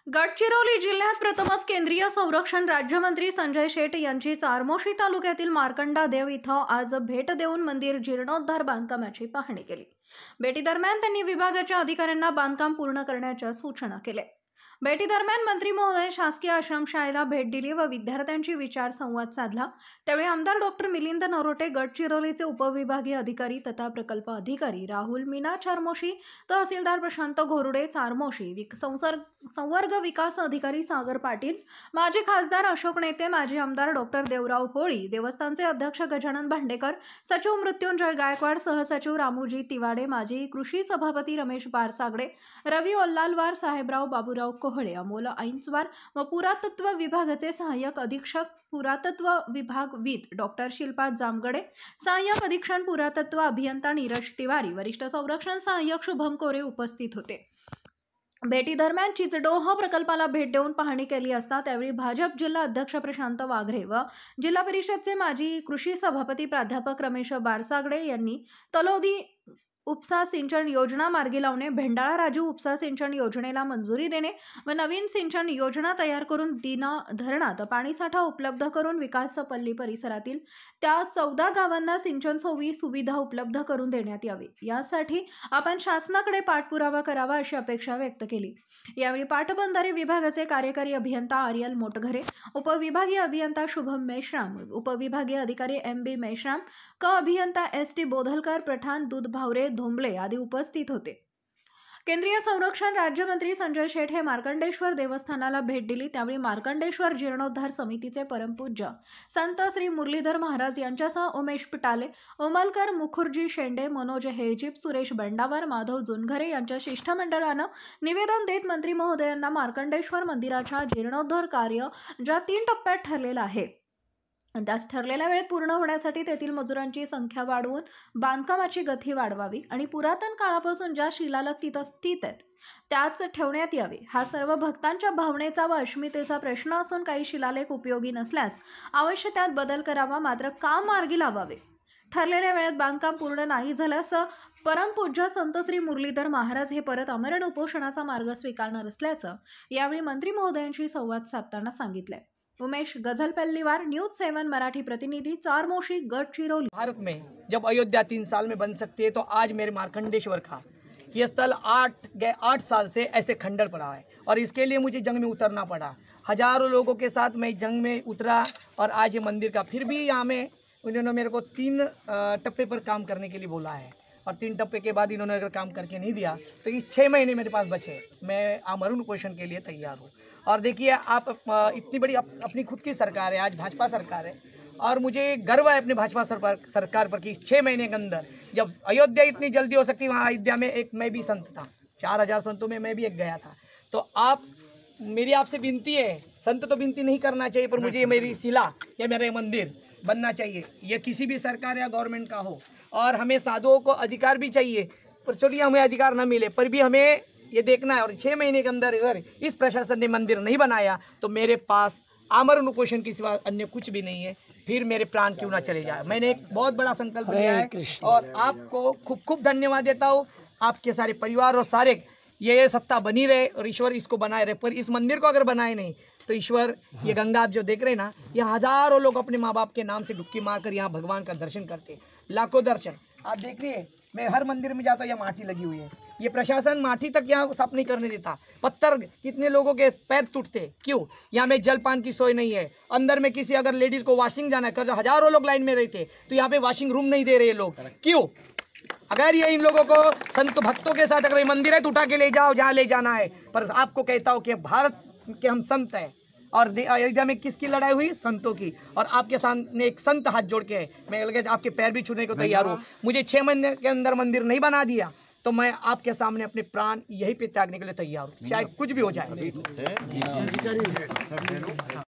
गडचिरोली जिल्ह्यात प्रथमच केंद्रीय संरक्षण राज्यमंत्री संजय शेठ यांची चारमोशी तालुक्यातील मार्कंडा देव इथं आज भेट देऊन मंदिर जीर्णोद्धार बांधकामाची पाहणी केली। भेटीदरम्यान त्यांनी विभागाच्या अधिकाऱ्यांना बांधकाम पूर्ण करण्याच्या सूचना केल्या। भेटीदरम्यान मंत्री महोदय शासकीय आश्रमशाळेला भेट दिली व विद्यार्थ्यांशी विचार संवाद साधला। त्यावेळी आमदार डॉक्टर मिलिंद नरोटे, गडचिरोलीचे उपविभागीय अधिकारी तथा प्रकल्प अधिकारी राहुल मीना चारमोशी, तहसीलदार प्रशांत घोरुडे चारमोशी, संवर्ग विकास अधिकारी सागर पाटील, माजी खासदार अशोक नेते, माजी आमदार डॉक्टर देवराव होळी, देवस्थानचे अध्यक्ष गजानन भांडेकर, सचिव मृत्युंजय गायकवाड, सहसचिव रामूजी तिवाडे, माजी कृषी सभापती रमेश बारसागडे, रवी ओल्लालवार, साहेबराव बाबूराव कोहळे, अमोल ऐंचवार व पुरातत्व विभागाचे सहाय्यक अधीक्षक पुरातत्व विभाग वित डॉक्टर शिल्पा जामगडे, सहाय्यक अधीक्षण पुरातत्व अभियंता नीरज तिवारी, वरिष्ठ संरक्षण सहाय्यक शुभम कोरे उपस्थित होते। भेटी दरम्यान चिचडोह प्रकल्पाला भेट देऊन पाहणी केली असता त्यावेळी भाजप जिल्हा अध्यक्ष प्रशांत वाघरे व जिल्हा परिषदचे माजी कृषी सभापती प्राध्यापक रमेश बारसागडे यांनी तलोदी उपसा सिंचन योजना मार्गी लावणे, भेंडाळा राजू उपसा सिंचन योजनेला मंजुरी देणे व नवीन सिंचन योजना तयार करून दीना धरणात पाणीसाठा उपलब्ध करून विकास पल्ली परिसरातील त्या 14 गावांना सिंचन सुविधा उपलब्ध करून देण्यात यावी, यासाठी आपण शासनाकडे पाठपुरावा करावा अशी अपेक्षा व्यक्त केली। यावेळी पाटबंधारे विभागाचे कार्यकारी अभियंता आर्यल मोटघरे, उपविभागीय अभियंता शुभम मेश्राम, उपविभागीय अधिकारी MB मेश्राम, क अभियंता ST बोधलकर, पठाण दूध भावरे धोंबले आदी उपस्थित होते। केंद्रीय संरक्षण राज्यमंत्री संजय शेठ हे मार्कंडेश्वर देवस्थानाला भेट दिली। त्यावेळी मार्कंडेश्वर जीर्णोद्धार समितीचे परमपूज्य संत श्री मुरलीधर महाराज यांच्यासह उमेश पिटाले, उमलकर, मुखुर्जी शेंडे, मनोज हेजीप, सुरेश बंडावर, माधव जुनघरे यांच्या शिष्टमंडळानं निवेदन देत मंत्री महोदयांना मार्कंडेश्वर मंदिराच्या जीर्णोद्धार कार्य ज्या 3 टप्प्यात ठरलेलं आहे त्यास ठरलेल्या वेळेत पूर्ण होण्यासाठी तेथील मजुरांची संख्या वाढवून बांधकामाची गती वाढवावी आणि पुरातन काळापासून ज्या शिलालेख तिथं स्थित आहेत त्याच ठेवण्यात यावे। हा सर्व भक्तांच्या भावनेचा व अस्मितेचा प्रश्न असून काही शिलालेख उपयोगी नसल्यास अवश्य त्यात बदल करावा, मात्र काम मार्गी लावावे। ठरलेल्या वेळेत बांधकाम पूर्ण नाही झाल्यास परमपूज्य संत श्री मुरलीधर महाराज हे परत आमरण उपोषणाचा मार्ग स्वीकारणार असल्याचं यावेळी मंत्री महोदयांशी संवाद साधताना सांगितले। उमेश गझलपल्लीवार, न्यूज 7 मराठी प्रतिनिधि, चारमोशी, गडचिरोली। भारत में जब अयोध्या 3 साल में बन सकती है तो आज मेरे मार्कंडेश्वर का ये स्थल 8 साल से ऐसे खंडर पड़ा है और इसके लिए मुझे जंग में उतरना पड़ा। हजारों लोगों के साथ मैं जंग में उतरा और आज ये मंदिर का फिर भी यहाँ में उन्होंने मेरे को 3 टप्पे पर काम करने के लिए बोला है और 3 टप्पे के बाद इन्होंने अगर काम करके नहीं दिया तो इस 6 महीने मेरे पास बचे। मैं आमरण उपोषण के लिए तैयार हूँ। और देखिए आप इतनी बड़ी अपनी खुद की सरकार है, आज भाजपा सरकार है और मुझे गर्व है अपनी भाजपा सरकार पर कि 6 महीने के अंदर जब अयोध्या इतनी जल्दी हो सकती, वहाँ अयोध्या में एक मैं भी संत था, 4000 संतों में मैं भी एक गया था। तो आप मेरी आपसे विनती है, संत तो विनती नहीं करना चाहिए पर मुझे मेरी शिला या मेरा मंदिर बनना चाहिए। ये किसी भी सरकार या गवर्नमेंट का हो और हमें साधुओं को अधिकार भी चाहिए, पर चलिए हमें अधिकार न मिले पर भी हमें ये देखना है। और 6 महीने के अंदर अगर इस प्रशासन ने मंदिर नहीं बनाया तो मेरे पास आमरण उपोषण के सिवा अन्य कुछ भी नहीं है, फिर मेरे प्राण क्यों ना चले जाए। मैंने एक बहुत बड़ा संकल्प लिया है और आपको खूब खूब धन्यवाद देता हूँ। आपके सारे परिवार और सारे ये सत्ता बनी रहे और ईश्वर इसको बनाए रहे, पर इस मंदिर को अगर बनाए नहीं तो ईश्वर ये गंगा आप जो देख रहे हैं ना, यहाँ हजारों लोग अपने माँ बाप के नाम से डुबकी मारकर यहाँ भगवान का दर्शन करते हैं, लाखों दर्शन। आप देखिए मैं हर मंदिर में जाता हूँ, यहाँ माटी लगी हुई है, ये प्रशासन माटी तक यहाँ साफ नहीं करने देता। पत्थर कितने लोगों के पैर टूटते, क्यों? यहाँ में जलपान की सोय नहीं है। अंदर में किसी अगर लेडीज को वॉशिंग जाना है, हजारों लोग लाइन में रहते तो यहाँ पे वॉशिंग रूम नहीं दे रहे लोग, क्यों? अगर ये इन लोगों को संत भक्तों के साथ अगर ये मंदिर है तो उठा के ले जाओ जहाँ ले जाना है। पर आपको कहता हूँ कि भारत के हम संत हैं और अयोध्या में किसकी लड़ाई हुई? संतों की। और आपके सामने एक संत हाथ जोड़ के मैं लगे आपके पैर भी छूने को तैयार हूँ। मुझे 6 महीने के अंदर मंदिर नहीं बना दिया तो मैं आपके सामने अपने प्राण यहीं पे त्यागने के लिए तैयार हूँ, चाहे कुछ भी हो जाए।